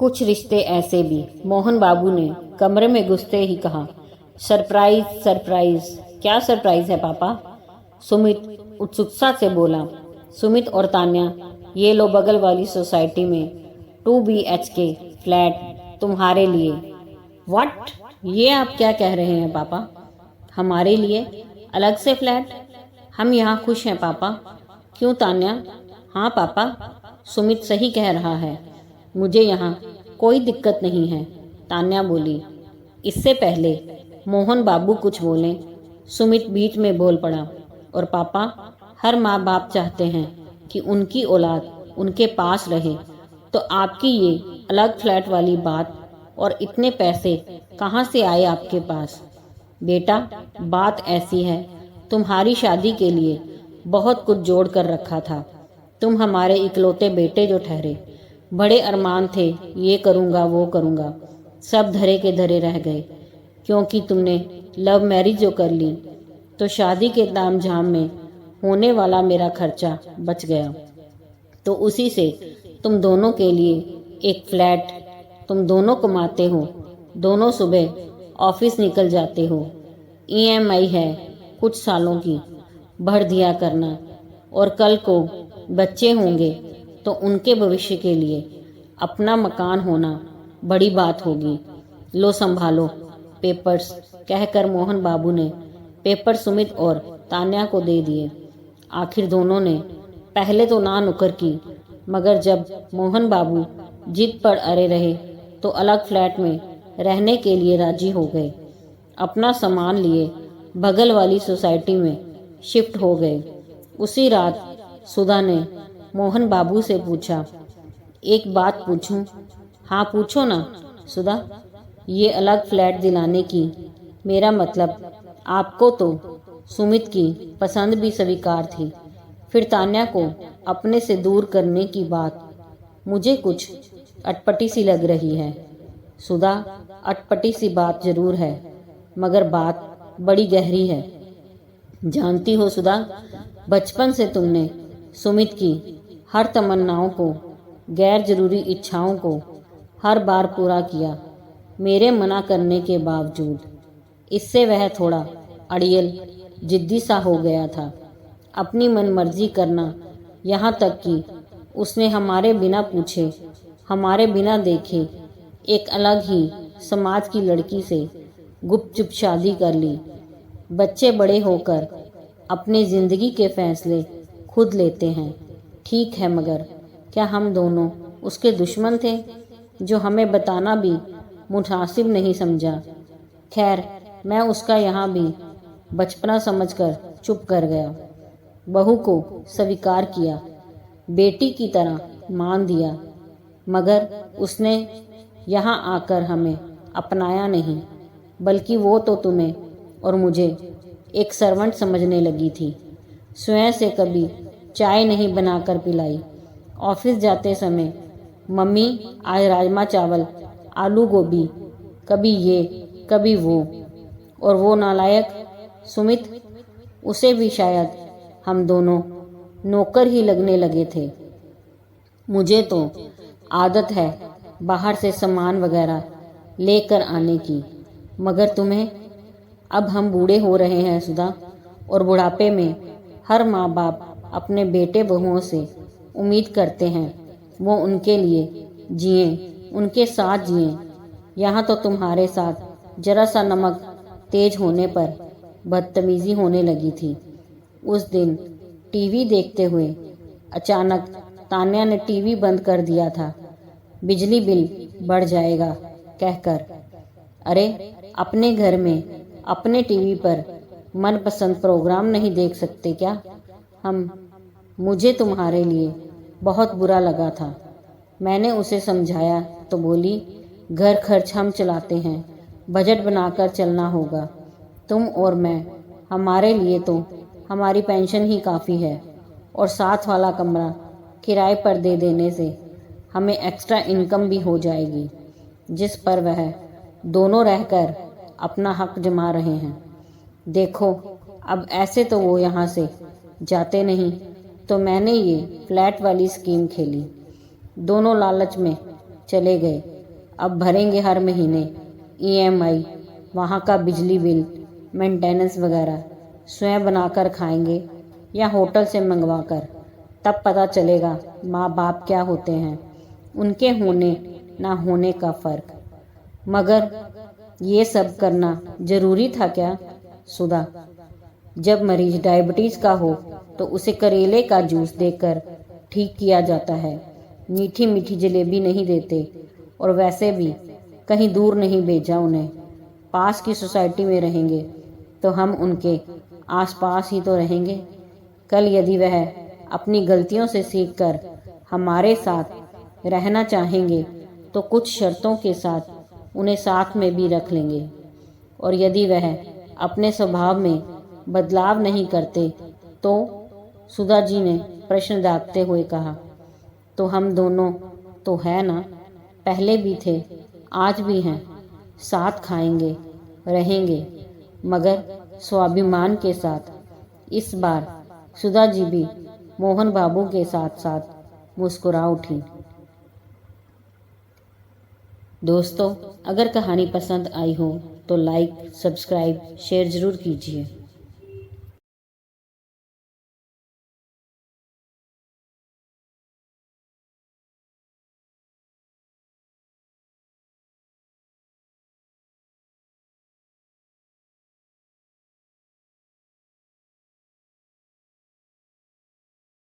कुछ रिश्ते ऐसे भी। मोहन बाबू ने कमरे में घुसते ही कहा, सरप्राइज सरप्राइज। क्या सरप्राइज है पापा? सुमित उत्सुकता से बोला। सुमित और तान्या, ये लो बगल वाली सोसाइटी में 2 BHK फ्लैट तुम्हारे लिए। व्हाट? ये आप क्या कह रहे हैं पापा? हमारे लिए अलग से फ्लैट? हम यहाँ खुश हैं पापा। क्यों तान्या? हाँ पापा, सुमित सही कह रहा है, मुझे यहाँ कोई दिक्कत नहीं है, तान्या बोली। इससे पहले मोहन बाबू कुछ बोले, सुमित बीच में बोल पड़ा, और पापा, हर माँ बाप चाहते हैं कि उनकी औलाद उनके पास रहे, तो आपकी ये अलग फ्लैट वाली बात और इतने पैसे कहाँ से आए आपके पास? बेटा, बात ऐसी है, तुम्हारी शादी के लिए बहुत कुछ जोड़ कर रखा था। तुम हमारे इकलौते बेटे जो ठहरे, बड़े अरमान थे, ये करूँगा वो करूँगा, सब धरे के धरे रह गए। क्योंकि तुमने लव मैरिज जो कर ली, तो शादी के तामझाम में होने वाला मेरा खर्चा बच गया। तो उसी से तुम दोनों के लिए एक फ्लैट, तुम दोनों कमाते हो, दोनों सुबह ऑफिस निकल जाते हो, EMI है कुछ सालों की, भर दिया करना, और कल को बच्चे होंगे तो उनके भविष्य के लिए अपना मकान होना बड़ी बात होगी। लो संभालो पेपर्स, कहकर मोहन बाबू ने पेपर सुमित और तान्या को दे दिए। आखिर दोनों ने पहले तो ना नुक्कर की, मगर जब मोहन बाबू जिद पर अड़े रहे तो अलग फ्लैट में रहने के लिए राजी हो गए। अपना सामान लिए बगल वाली सोसाइटी में शिफ्ट हो गए। उसी रात सुधा ने मोहन बाबू से पूछा, एक बात पूछूं? हाँ पूछो ना सुधा। ये अलग फ्लैट दिलाने की मेरा मतलब, आपको तो सुमित की पसंद भी स्वीकार थी, फिर तान्या को अपने से दूर करने की बात मुझे कुछ अटपटी सी लग रही है। सुधा, अटपटी सी बात जरूर है, मगर बात बड़ी गहरी है। जानती हो सुधा, बचपन से तुमने सुमित की हर तमन्नाओं को, गैर जरूरी इच्छाओं को हर बार पूरा किया, मेरे मना करने के बावजूद। इससे वह थोड़ा अड़ियल, जिद्दी सा हो गया था, अपनी मनमर्जी करना, यहाँ तक कि उसने हमारे बिना पूछे, हमारे बिना देखे एक अलग ही समाज की लड़की से गुपचुप शादी कर ली। बच्चे बड़े होकर अपनी ज़िंदगी के फैसले खुद लेते हैं, ठीक है, मगर क्या हम दोनों उसके दुश्मन थे, जो हमें बताना भी मुनासिब नहीं समझा? खैर, मैं उसका यहाँ भी बचपना समझकर चुप कर गया। बहू को स्वीकार किया, बेटी की तरह मान दिया, मगर उसने यहाँ आकर हमें अपनाया नहीं, बल्कि वो तो तुम्हें और मुझे एक सर्वेंट समझने लगी थी। स्वयं से कभी चाय नहीं बनाकर पिलाई। ऑफिस जाते समय, मम्मी आज राजमा चावल आलू गोभी, कभी ये कभी वो। और वो नालायक सुमित, उसे भी शायद हम दोनों नौकर ही लगने लगे थे। मुझे तो आदत है बाहर से सामान वगैरह लेकर आने की, मगर तुम्हें? अब हम बूढ़े हो रहे हैं सुधा, और बुढ़ापे में हर माँ बाप अपने बेटे बहुओं से उम्मीद करते हैं वो उनके लिए जिएं, उनके साथ जिएं। यहाँ तो तुम्हारे साथ जरा सा नमक तेज होने पर बदतमीजी होने लगी थी। उस दिन टीवी देखते हुए अचानक तान्या ने टीवी बंद कर दिया था, बिजली बिल बढ़ जाएगा कहकर। अरे, अपने घर में अपने टीवी पर मनपसंद प्रोग्राम नहीं देख सकते क्या मुझे तुम्हारे लिए बहुत बुरा लगा था। मैंने उसे समझाया तो बोली, घर खर्च हम चलाते हैं, बजट बनाकर चलना होगा। तुम और मैं, हमारे लिए तो हमारी पेंशन ही काफ़ी है, और साथ वाला कमरा किराए पर दे देने से हमें एक्स्ट्रा इनकम भी हो जाएगी, जिस पर वह दोनों रहकर अपना हक जमा रहे हैं। देखो, अब ऐसे तो वो यहाँ से जाते नहीं, तो मैंने ये फ्लैट वाली स्कीम खेली। दोनों लालच में चले गए। अब भरेंगे हर महीने EMI, वहाँ का बिजली बिल, मेंटेनेंस वगैरह। स्वयं बनाकर खाएंगे या होटल से मंगवा कर। तब पता चलेगा माँ बाप क्या होते हैं, उनके होने ना होने का फ़र्क। मगर ये सब करना जरूरी था क्या सुधा? जब मरीज डायबिटीज़ का हो तो उसे करेले का जूस देकर ठीक किया जाता है, मीठी मीठी जलेबी नहीं देते। और वैसे भी कहीं दूर नहीं भेजा उन्हें, पास की सोसाइटी में रहेंगे तो हम उनके आसपास ही तो रहेंगे। कल यदि वह अपनी गलतियों से सीखकर हमारे साथ रहना चाहेंगे तो कुछ शर्तों के साथ उन्हें साथ में भी रख लेंगे। और यदि वह अपने स्वभाव में बदलाव नहीं करते तो? सुधा जी ने प्रश्न दागते हुए कहा। तो हम दोनों तो है ना, पहले भी थे, आज भी हैं, साथ खाएंगे, रहेंगे, मगर स्वाभिमान के साथ। इस बार सुधा जी भी मोहन बाबू के साथ साथ मुस्कुरा उठी। दोस्तों, अगर कहानी पसंद आई हो तो लाइक, सब्सक्राइब, शेयर ज़रूर कीजिए।